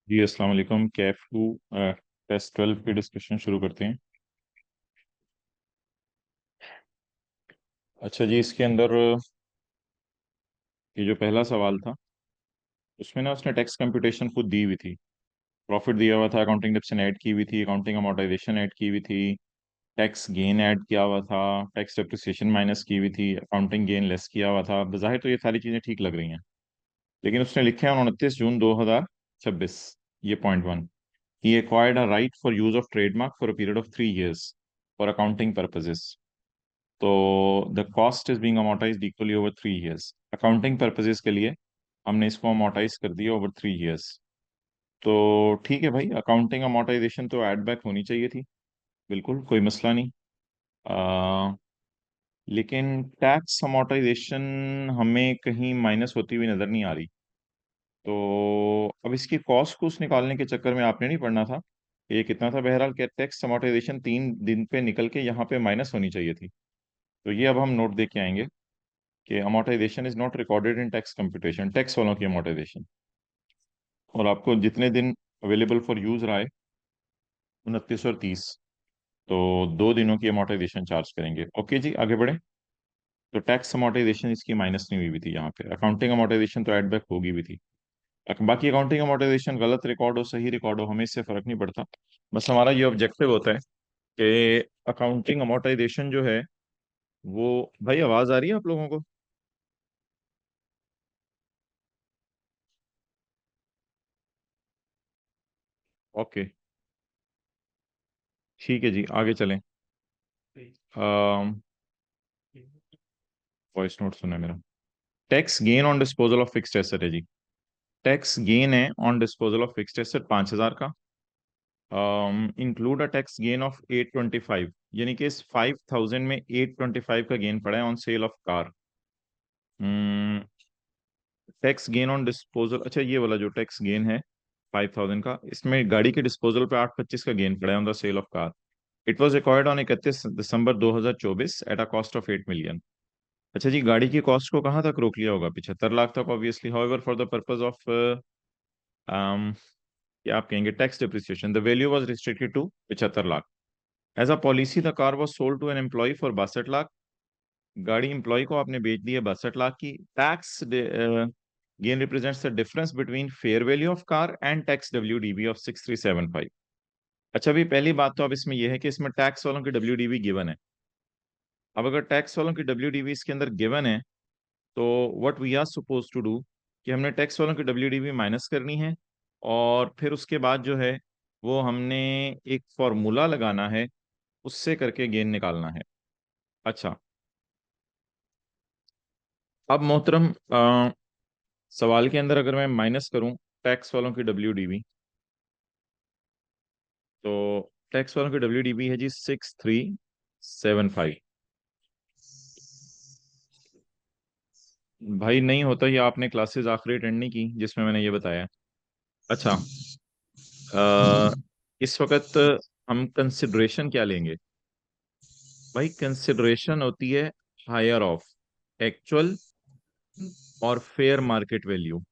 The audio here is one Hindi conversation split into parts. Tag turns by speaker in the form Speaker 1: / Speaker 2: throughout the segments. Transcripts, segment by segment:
Speaker 1: जी अस्सलाम वालेकुम। कैफ टू टेस्ट 12 की डिस्कशन शुरू करते हैं। अच्छा जी, इसके अंदर ये जो पहला सवाल था उसमें ना उसने टैक्स कंप्यूटेशन खुद दी हुई थी। प्रॉफिट दिया हुआ था, अकाउंटिंग डिडक्शन ऐड की हुई थी, अकाउंटिंग अमोर्टाइजेशन ऐड की हुई थी, टैक्स गेन ऐड किया हुआ था, टैक्स डेप्रिसिएशन माइनस की हुई थी, अकाउंटिंग गेन लेस किया हुआ था। बज़ाहिर तो ये सारी चीज़ें ठीक लग रही हैं, लेकिन उसने लिखे हैं 29 जून 2026, ये point 1। He acquired a right for use of trademark for a period of 3 years for accounting purposes. तो the cost is being amortized equally over 3 years। Accounting purposes के लिए हमने इसको अमोर्टाइज कर दिया ओवर 3 years। तो ठीक है भाई, अकाउंटिंग अमोर्टाइजेशन तो एड बैक होनी चाहिए थी, बिल्कुल कोई मसला नहीं। आ, लेकिन टैक्स अमोर्टाइजेशन हमें कहीं माइनस होती हुई नजर नहीं आ रही। तो अब इसकी कॉस्ट को निकालने के चक्कर में आपने नहीं पढ़ना था कि ये कितना था। बहरहाल क्या टैक्स अमोर्टाइजेशन 3 दिन पे निकल के यहाँ पे माइनस होनी चाहिए थी। तो ये अब हम नोट दे के आएंगे कि amortisation is not recorded in tax computation, tax वालों की अमोर्टाइजेशन। और आपको जितने दिन अवेलेबल फॉर यूज रहा है, 29 और 30, तो 2 दिनों की अमोर्टाइजेशन चार्ज करेंगे। ओके जी, आगे बढ़े। तो टैक्स अमोर्टाइजेशन इसकी माइनस नहीं हुई हुई थी यहाँ पे, अकाउंटिंग अमोर्टाइजेशन तो एड बैक होगी भी थी। बाकी अकाउंटिंग अमोर्टाइजेशन गलत रिकॉर्ड हो सही रिकॉर्ड हो हमें इससे फर्क नहीं पड़ता। बस हमारा ये ऑब्जेक्टिव होता है कि अकाउंटिंग अमोर्टाइजेशन जो है वो, भाई आवाज आ रही है आप लोगों को? ओके, ठीक है जी, आगे चलें। वॉइस नोट सुना मेरा। Tax gain on disposal of fixed asset है जी। टैक्स गेन है on disposal of fixed asset 5,000 का। Include a tax gain of 825, यानी कि इस 5,000 में 825 का गेन पड़ा है on sale of car. Tax gain on disposal, अच्छा ये वाला जो टैक्स गेन है 5,000 का, इसमें गाड़ी के डिस्पोजल पे 825 का गेन पड़ा है on the sale of car. It was record on 31 December 2024 at a cost of 8 million। अच्छा जी, गाड़ी की कॉस्ट को कहाँ तक रोक लिया होगा? 75 लाख तक obviously. However for the purpose of क्या आप कहेंगे, tax depreciation, the value was restricted to 75 lakh. As a policy the car was sold to an employee for 62 lakh. गाड़ी एम्प्लॉय को आपने बेच दी है 62 लाख की। Tax gain represents the difference between fair value of car and tax W of 6375। अच्छा भी, पहली बात तो अब इसमें यह है कि इसमें टैक्स वालों की डब्ल्यू गिवन है। अब अगर टैक्स वालों की डब्ल्यू इसके अंदर गिवन है, तो what we are suppose to do कि हमने टैक्स वालों की डब्ल्यू माइनस करनी है, और फिर उसके बाद जो है वो हमने एक फॉर्मूला लगाना है, उससे करके गेन निकालना है। अच्छा, अब मोहतरम, सवाल के अंदर अगर मैं माइनस करूं टैक्स वालों की डब्ल्यू, तो टैक्स वालों की डब्ल्यू है जी 6375। भाई नहीं होता, ये आपने क्लासेस आखिरी अटेंड नहीं की जिसमें मैंने ये बताया। अच्छा, अ, इस वक्त हम कंसिडरेशन क्या लेंगे? भाई कंसिडरेशन होती है हायर ऑफ एक्चुअल और फेयर मार्केट वैल्यू।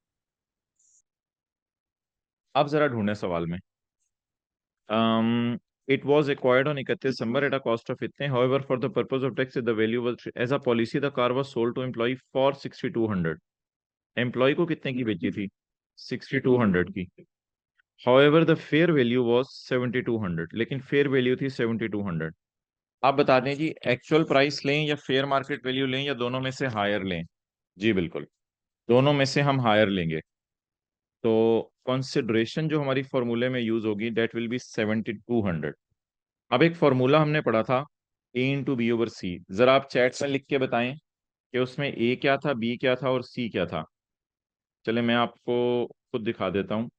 Speaker 1: अब जरा ढूंढे सवाल में। It was acquired on 31 December at a cost of इतने, however for the purpose of tax the value was as a policy the car was sold to employ for 6200। Employ को कितने की बेची थी? 6200 की। However the fair value was 7200, लेकिन फेयर वैल्यू थी 7200। आप बता दें जी, एक्चुअल प्राइस लें या फेयर मार्केट वैल्यू लें या दोनों में से हायर लें? जी बिल्कुल, दोनों में से हम हायर लेंगे। तो कंसिडरेशन जो हमारी फॉर्मूले में यूज होगी दैट विल बी 7200। अब एक फॉर्मूला हमने पढ़ा था, A into B/C। जरा आप चैट में लिख के बताएं कि उसमें ए क्या था, बी क्या था और सी क्या था। चले मैं आपको खुद दिखा देता हूँ।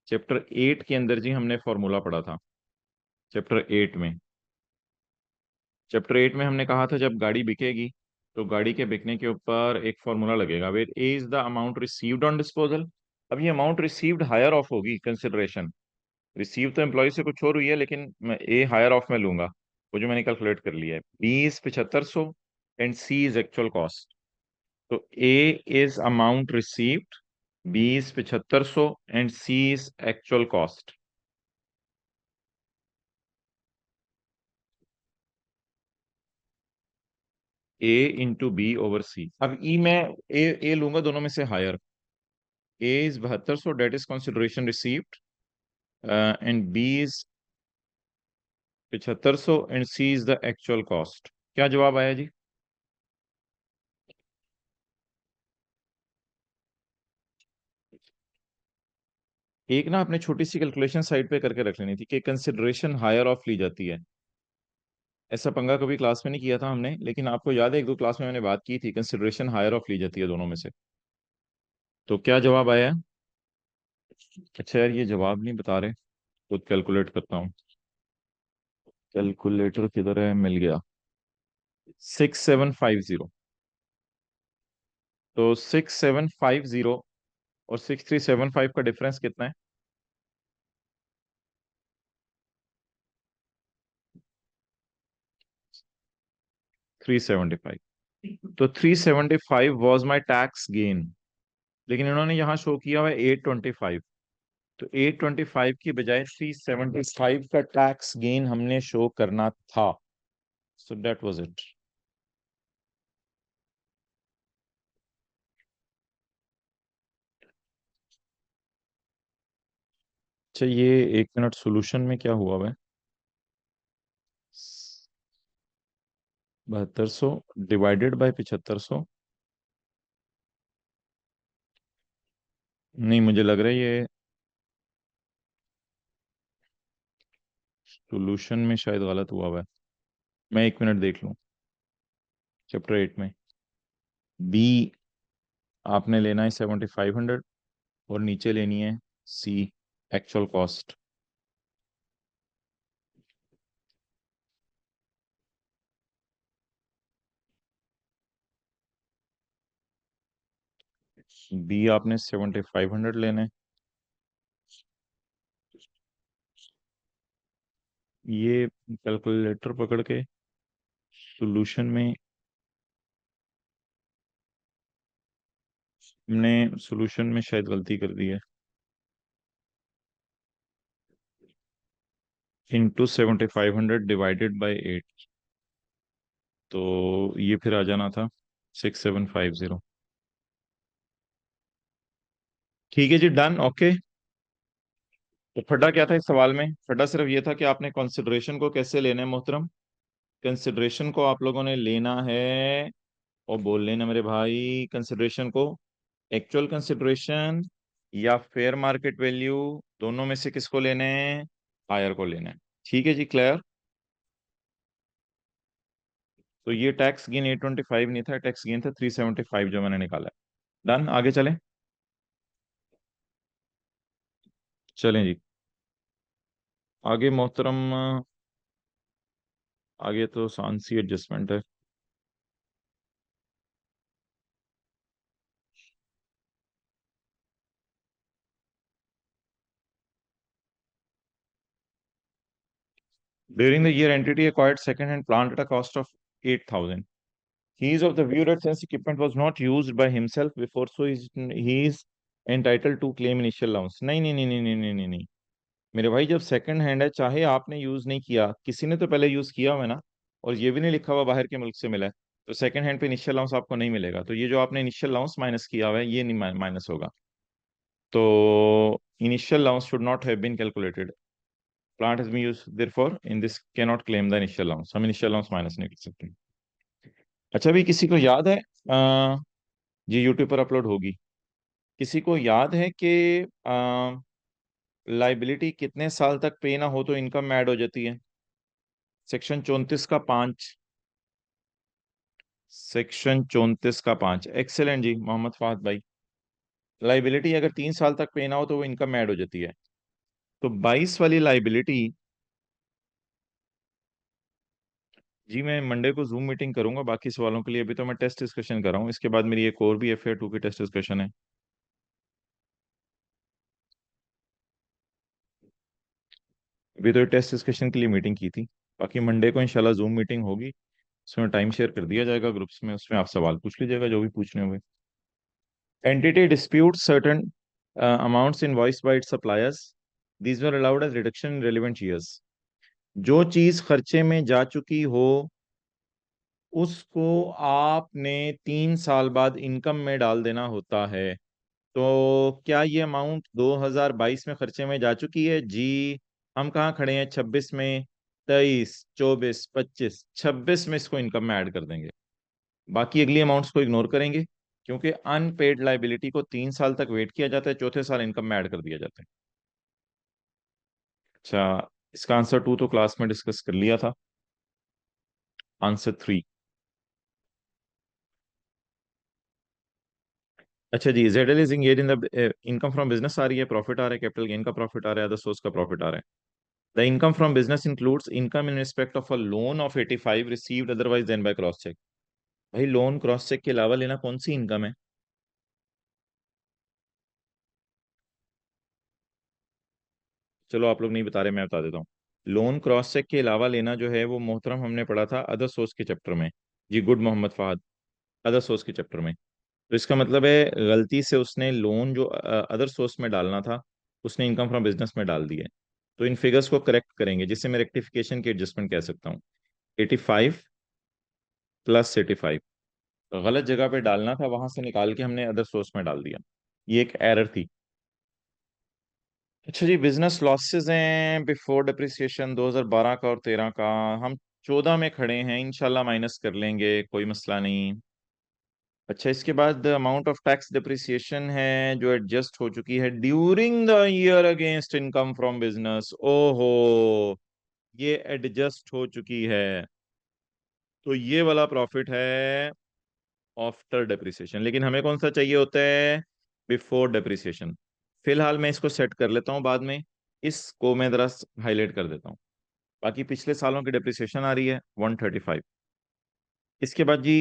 Speaker 1: चैप्टर 8 के अंदर जी हमने फॉर्मूला पढ़ा था। चैप्टर 8 में, चैप्टर 8 में हमने कहा था जब गाड़ी बिकेगी तो गाड़ी के बिकने के ऊपर एक फॉर्मूला लगेगा, where a is the amount received on disposal. अब ये अमाउंट रिसीव्ड हायर ऑफ होगी कंसिडरेशन। रिसीव तो एम्प्लॉय से कुछ और हुई है, लेकिन मैं ए हायर ऑफ में लूंगा। वो जो मैंने कैलकुलेट कर लिया है, B is 7500 and C is actual cost. तो A is amount received B is 7500 and C is actual cost. A into B over C. अब ई मैं ए लूंगा दोनों में से higher. A is 7200, that is consideration received, and B is 7500 and C is the actual cost. क्या जवाब आया जी? एक ना आपने छोटी सी कैलकुलेशन साइड पे करके रख लेनी थी कि कंसिडरेशन हायर ऑफ ली जाती है। ऐसा पंगा कभी क्लास में नहीं किया था हमने, लेकिन आपको याद है एक दो क्लास में मैंने बात की थी, कंसिडरेशन हायर ऑफ ली जाती है दोनों में से। तो क्या जवाब आया? अच्छा यार, ये जवाब नहीं बता रहे, खुद कैलकुलेट करता हूँ। कैलकुलेटर किधर है? मिल गया। 6750। तो 6750 और 6375 का डिफरेंस कितना है? 375। तो 375 वॉज माई टैक्स गेन, लेकिन इन्होंने यहाँ शो किया हुआ है 825। तो 825 की बजाय 375 का टैक्स गेन हमने शो करना था। So that was it. अच्छा, ये एक मिनट, सॉल्यूशन में क्या हुआ है? 7200 डिवाइडेड बाय 7500। नहीं, मुझे लग रहा है ये सॉल्यूशन में शायद गलत हुआ है। मैं एक मिनट देख लूं। चैप्टर 8 में बी आपने लेना है 7500 और नीचे लेनी है सी, एक्चुअल कॉस्ट। बी आपने 7500 लेना है। ये कैलकुलेटर पकड़ के सॉल्यूशन में हमने सॉल्यूशन में शायद गलती कर दी है। Into 7500 divided by 8। तो ये फिर आ जाना था 6750। ठीक है जी, डन, ओके। तो फटा क्या था इस सवाल में? फटा सिर्फ ये था कि आपने कंसिडरेशन को कैसे लेना है मोहतरम। कंसिडरेशन को आप लोगों ने लेना है, और बोल लेना मेरे भाई, कंसिडरेशन को एक्चुअल कंसिडरेशन या फेयर मार्केट वैल्यू, दोनों में से किसको लेना है? हायर को लेना है। ठीक है जी, क्लियर। तो ये टैक्स गेन 825 नहीं था, टैक्स गेन था 375 जो मैंने निकाला है। डन, आगे चलें। चलें जी आगे मोहतरम। आगे तो सांसी एडजस्टमेंट है। During the year, entity acquired second-hand plant at a cost of 8,000. He is of the view that since equipment was not used by himself before, so he is entitled to claim initial allowance. नहीं नहीं नहीं नहीं नहीं नहीं नहीं नहीं। मेरे भाई, जब सेकंड हैंड है, चाहे आपने यूज नहीं किया, किसी ने तो पहले यूज किया हुआ है ना, और ये भी नहीं लिखा हुआ बाहर के मुल्क से मिला है, तो सेकंड हैंड पे इनिशियल अलाउंस आपको नहीं मिलेगा। तो ये जो आपने इनिशियल अलाउंस माइनस किया हुआ है, ये नहीं माइनस होगा। तो initial allowance should not have been calculated. Plant has been used therefore in this can not claim the initial allowance. हम इनिशियल अलाउंस माइनस नहीं कर सकते। अच्छा, भी किसी को याद है, ये यूट्यूब पर अपलोड होगी, किसी को याद है कि लाइबिलिटी कितने साल तक पे ना हो तो इनकम में ऐड हो जाती है? सेक्शन 34 का 5। सेक्शन 34 का 5, एक्सेलेंट जी मोहम्मद फाहद भाई। लाइबिलिटी अगर 3 साल तक पे ना हो तो वो इनकम में ऐड हो जाती है। तो 22 वाली लाइबिलिटी, जी मैं मंडे को जूम मीटिंग करूंगा बाकी सवालों के लिए। अभी तो मैं टेस्ट डिस्कशन कर रहा हूँ, इसके बाद मेरी एक और भी FA2 की टेस्ट डिस्कशन है। अभी तो टेस्ट डिस्कशन के लिए मीटिंग की थी, बाकी मंडे को इंशाल्लाह जूम मीटिंग होगी। उसमें टाइम शेयर कर दिया जाएगा ग्रुप्स में, उसमें आप सवाल पूछ लीजिएगा जो भी पूछने होंगे। Entity dispute certain amounts invoiced by its suppliers, these were allowed as reduction in relevant years. जो चीज खर्चे में जा चुकी हो उसको आपने 3 साल बाद इनकम में डाल देना होता है। तो क्या ये अमाउंट 2022 में खर्चे में जा चुकी है? जी। हम कहाँ खड़े हैं? 26 में। 23, 24, 25, 26 में इसको इनकम में ऐड कर देंगे। बाकी अगली अमाउंट्स को इग्नोर करेंगे, क्योंकि अनपेड लाइबिलिटी को 3 साल तक वेट किया जाता है, चौथे साल इनकम में ऐड कर दिया जाता है। अच्छा, इसका आंसर 2 तो क्लास में डिस्कस कर लिया था। आंसर 3। अच्छा जी, Z L is engage in the income from business आ रही है, प्रॉफिट आ रहा है, कैपिटल गेन का प्रॉफिट आ रहा है, अदर सोर्स का प्रॉफिट आ रहा है। The income from business includes income in respect of a loan of 85 received otherwise then by cross check. भाई लोन क्रॉस चेक के अलावा लेना कौन सी इनकम है? चलो आप लोग नहीं बता रहे, मैं बता देता हूँ। लोन क्रॉस चेक के अलावा लेना जो है वो मोहतरम हमने पढ़ा था अदर सोर्स के चैप्टर में। जी good Mohammad Fahad, other source के चैप्टर में। तो इसका मतलब है गलती से उसने लोन जो अदर सोर्स में डालना था उसने इनकम फ्रॉम बिजनेस में डाल दिया है। तो इन फिगर्स को करेक्ट करेंगे, जिससे मैं रेक्टिफिकेशन की एडजस्टमेंट कह सकता हूँ। 85 प्लस 85 गलत जगह पे डालना था, वहां से निकाल के हमने अदर सोर्स में डाल दिया। ये एक एरर थी। अच्छा जी, बिजनेस लॉसेस हैं बिफोर डिप्रिसिएशन 2012 का और 13 का। हम 14 में खड़े हैं, इंशाल्लाह माइनस कर लेंगे, कोई मसला नहीं। अच्छा, इसके बाद अमाउंट ऑफ टैक्स डिप्रिसिएशन है जो एडजस्ट हो चुकी है during the year against income from business. ओहो, ये एडजस्ट हो चुकी है। तो ये वाला प्रॉफिट है आफ्टर डेप्रिसिएशन, लेकिन हमें कौन सा चाहिए होता है? Before depreciation. फिलहाल मैं इसको सेट कर लेता हूँ, बाद में इसको मैं जरा हाईलाइट कर देता हूँ। बाकी पिछले सालों की डेप्रिसिएशन आ रही है 135। इसके बाद जी,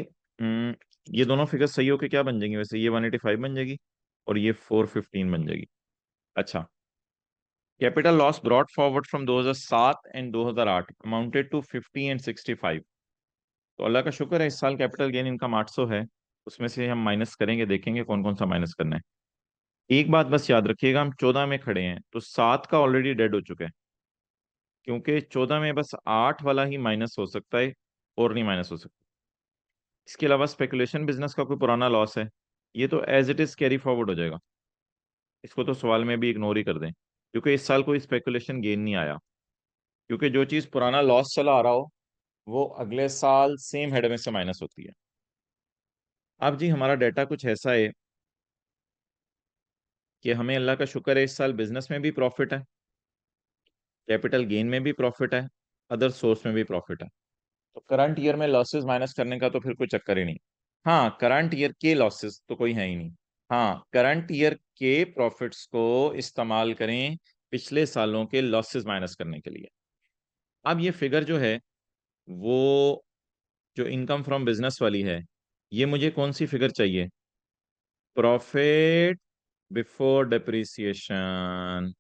Speaker 1: ये दोनों फिगर सही होके क्या बन जाएंगे वैसे? ये 185 बन जाएगी और ये 415 बन जाएगी। अच्छा, capital loss brought forward from 2007 and 2008 amounted to 50 and 65। तो अल्लाह का शुक्र है इस साल कैपिटल गेन इनकम 800 है। उसमें से हम माइनस करेंगे, देखेंगे कौन कौन सा माइनस करना है। एक बात बस याद रखिएगा, हम 14 में खड़े हैं तो 7 का ऑलरेडी डेड हो चुका है, क्योंकि 14 में बस 8 वाला ही माइनस हो सकता है, और नहीं माइनस हो सकता। इसके अलावा स्पेकुलेशन बिजनेस का कोई पुराना लॉस है, ये तो as it is carry forward हो जाएगा। इसको तो सवाल में भी इग्नोर ही कर दें, क्योंकि इस साल कोई स्पेकुलेशन गेन नहीं आया। क्योंकि जो चीज पुराना लॉस चला आ रहा हो वो अगले साल सेम हेड में से माइनस होती है। अब जी हमारा डाटा कुछ ऐसा है कि हमें अल्लाह का शुक्र है इस साल बिजनेस में भी प्रॉफिट है, कैपिटल गेन में भी प्रॉफिट है, अदर सोर्स में भी प्रॉफिट है। तो करंट ईयर में लॉसेस माइनस करने का तो फिर कोई चक्कर ही नहीं। हाँ, करंट ईयर के लॉसेस तो कोई है ही नहीं। हाँ, करंट ईयर के प्रॉफिट्स को इस्तेमाल करें पिछले सालों के लॉसेस माइनस करने के लिए। अब ये फिगर जो है वो जो इनकम फ्रॉम बिजनेस वाली है, ये मुझे कौन सी फिगर चाहिए? Profit before depreciation.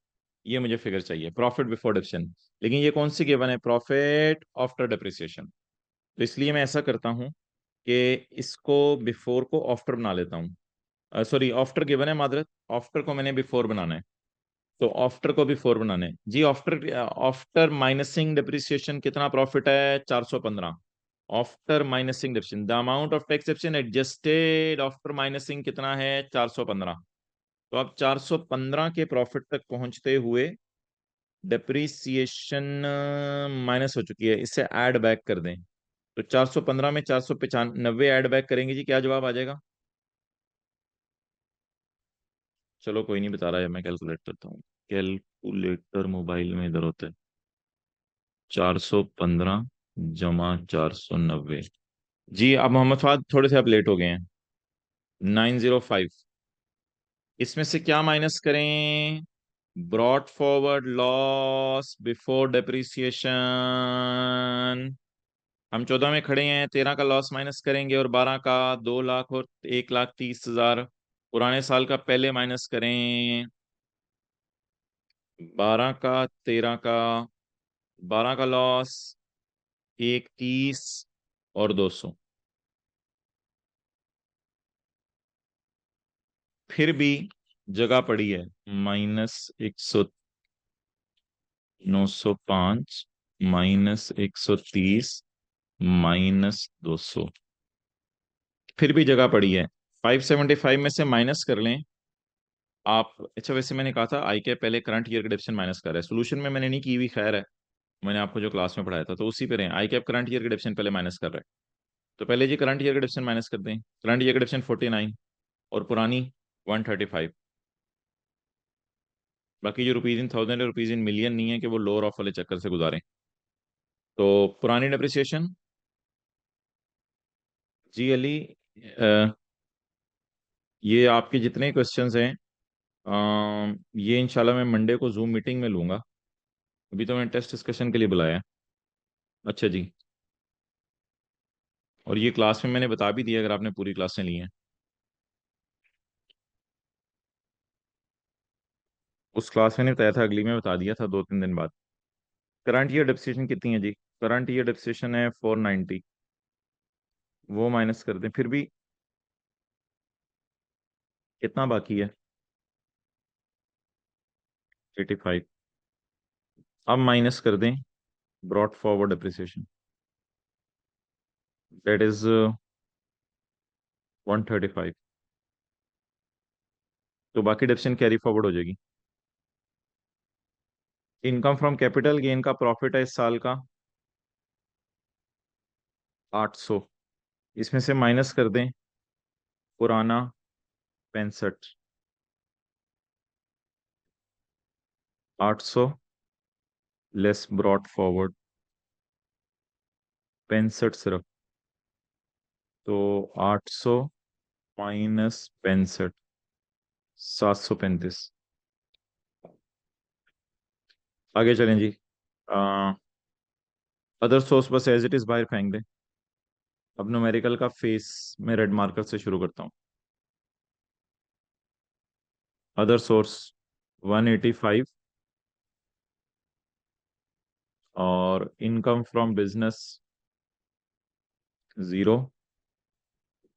Speaker 1: ये मुझे फिगर चाहिए प्रॉफिट बिफोर डिप्रिसिएशन। लेकिन ये कौन सी गिवन है? Profit after depreciation. तो इसलिए मैं ऐसा करता हूं कि इसको बिफोर को आफ्टर बना लेता हूँ। सॉरी, आफ्टर गिवन है, मादरत, आफ्टर को मैंने बिफोर बनाना है। तो आफ्टर को बिफोर बनाना है जी। आफ्टर आफ्टर माइनसिंग डिप्रिसिएशन कितना प्रॉफिट है? 415। After minusing depreciation the amount of taxation adjusted after minusing कितना है? 415। तो अब 415 के प्रॉफिट तक पहुंचते हुए डिप्रिसिएशन माइनस हो चुकी है, इसे ऐड बैक कर दें। तो 415 में 495 ऐड बैक करेंगे जी, क्या जवाब आ जाएगा? चलो कोई नहीं, बता रहा है, मैं कैलकुलेट करता हूँ। कैलकुलेटर मोबाइल में इधर होता है। 415 जमा 490। जी अब मोहम्मद फाद थोड़े से आप लेट हो गए हैं। 905। इसमें से क्या माइनस करें? Brought forward loss before depreciation. हम 14 में खड़े हैं, 13 का लॉस माइनस करेंगे और 12 का, 2 लाख और 1,30,000 पुराने साल का पहले माइनस करें। 12 का, 13 का, 12 का लॉस, 1,30 और 200। फिर भी जगह पड़ी है -905, -130, -200। फिर भी जगह पड़ी है। 575 में से माइनस कर लें आप। अच्छा, वैसे मैंने कहा था आई कैप पहले करंट ईयर का डिप्शन माइनस कर रहा है, सोल्यूशन में मैंने नहीं की हुई, खैर है। मैंने आपको जो क्लास में पढ़ाया था तो उसी पे रहे, आई कैप करंट ईयर का डिप्शन पहले माइनस कर रहा है। तो पहले जी करंट ईयर का डिप्शन माइनस कर दें। करंट ईयर का डिप्शन 49 और पुरानी 135। बाकी जो रुपीज इन थाउजेंड है, रुपीज इन मिलियन नहीं है कि वो लोअर ऑफ वाले चक्कर से गुजारें। तो पुरानी डेप्रिसिएशन जी अली, ये आपके जितने क्वेश्चंस हैं, ये इंशाल्लाह मैं मंडे को जूम मीटिंग में लूंगा। अभी तो मैंने टेस्ट डिस्कशन के लिए बुलाया है। अच्छा जी। और ये क्लास में मैंने बता भी दिया अगर आपने पूरी क्लासें ली हैं। उस क्लास में नहीं बताया था, अगली में बता दिया था 2-3 दिन बाद। करंट ईयर डेप्रिसिएशन कितनी है जी? करंट ईयर डेप्रिसिएशन है 490। वो माइनस कर दें, फिर भी कितना बाकी है? 85। अब माइनस कर दें brought forward depreciation, that is 135। तो बाकी डेप्रिसिएशन कैरी फॉरवर्ड हो जाएगी। इनकम फ्रॉम कैपिटल गेन का प्रॉफिट है इस साल का 800। इसमें से माइनस कर दें पुराना 65। 800 लेस ब्रॉड फॉरवर्ड 65 सिर्फ। तो 800 -65, 735। आगे चलें जी। अदर सोर्स बस एज इट इज बाहर फेंक दें। अब न्यूमेरिकल का फेस में रेड मार्कर से शुरू करता हूँ। अदर सोर्स 185, और income from business 0,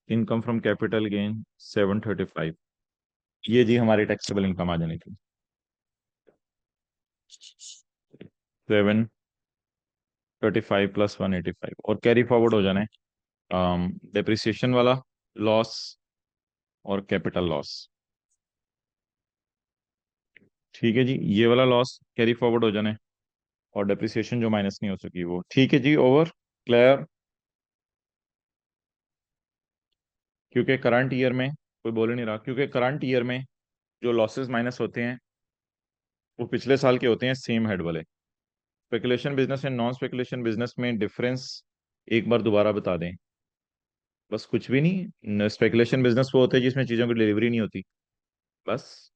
Speaker 1: income from capital gain 735। ये जी हमारी टैक्सेबल इनकम आ जानी थी। 735 + 185, और कैरी फॉरवर्ड हो जाना है डेप्रिसिएशन वाला लॉस और कैपिटल लॉस। ठीक है जी, ये वाला लॉस कैरी फॉरवर्ड हो जाना है, और डेप्रिसिएशन जो माइनस नहीं हो सकी वो। ठीक है जी, ओवर, क्लियर। क्योंकि करंट ईयर में कोई बोल ही नहीं रहा, क्योंकि करंट ईयर में जो लॉसेस माइनस होते हैं वो पिछले साल के होते हैं सेम हेड वाले। Speculation business and non speculation business में डिफरेंस एक बार दोबारा बता दें। बस कुछ भी नहीं, स्पेकुलेशन बिजनेस वो होता है जिसमें चीज़ों की डिलीवरी नहीं होती, बस।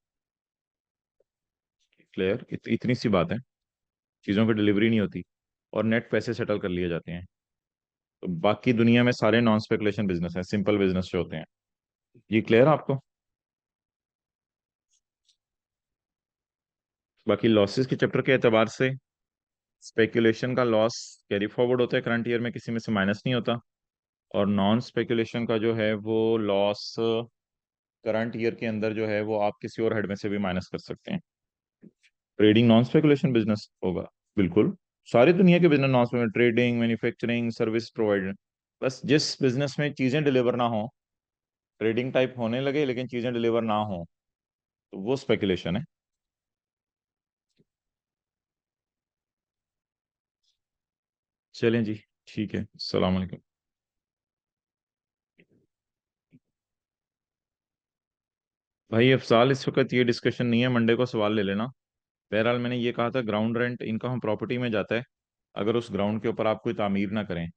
Speaker 1: क्लियर, इतनी सी बात है। चीज़ों की डिलीवरी नहीं होती और नेट पैसे सेटल कर लिए जाते हैं। तो बाकी दुनिया में सारे नॉन स्पेकुलेशन बिजनेस हैं, सिंपल बिजनेस जो होते हैं। ये क्लियर आपको? बाकी लॉसेस के चैप्टर के एतबार से स्पेकुलेशन का लॉस कैरी फॉरवर्ड होता है करंट ईयर में, किसी में से माइनस नहीं होता। और नॉन स्पेकुलेशन का जो है वो लॉस करंट ईयर के अंदर जो है वो आप किसी और हेड में से भी माइनस कर सकते हैं। ट्रेडिंग नॉन स्पेकुलेशन बिजनेस होगा, बिल्कुल। सारी दुनिया के business non speculation, trading, manufacturing, service provider. बस जिस बिजनेस में चीजें डिलीवर ना हो, ट्रेडिंग टाइप होने लगे लेकिन चीजें डिलीवर ना हो, तो वो स्पेकुलेशन है। चलें जी, ठीक है, अस्सलाम वालेकुम। भाई अफजाल, इस वक्त ये डिस्कशन नहीं है, मंडे को सवाल ले लेना। बहरहाल मैंने ये कहा था ग्राउंड रेंट इनकम प्रॉपर्टी में जाता है अगर उस ग्राउंड के ऊपर आप कोई तामीर ना करें।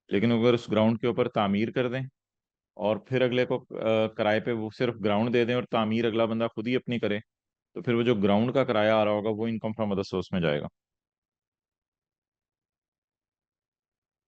Speaker 1: लेकिन अगर उस ग्राउंड के ऊपर तामीर कर दें और फिर अगले को किराए पे वो सिर्फ ग्राउंड दे दें और तामीर अगला बंदा खुद ही अपनी करे, तो फिर वो जो ग्राउंड का किराया आ रहा होगा वो इनकम फ्रॉम अदर सोर्स में जाएगा।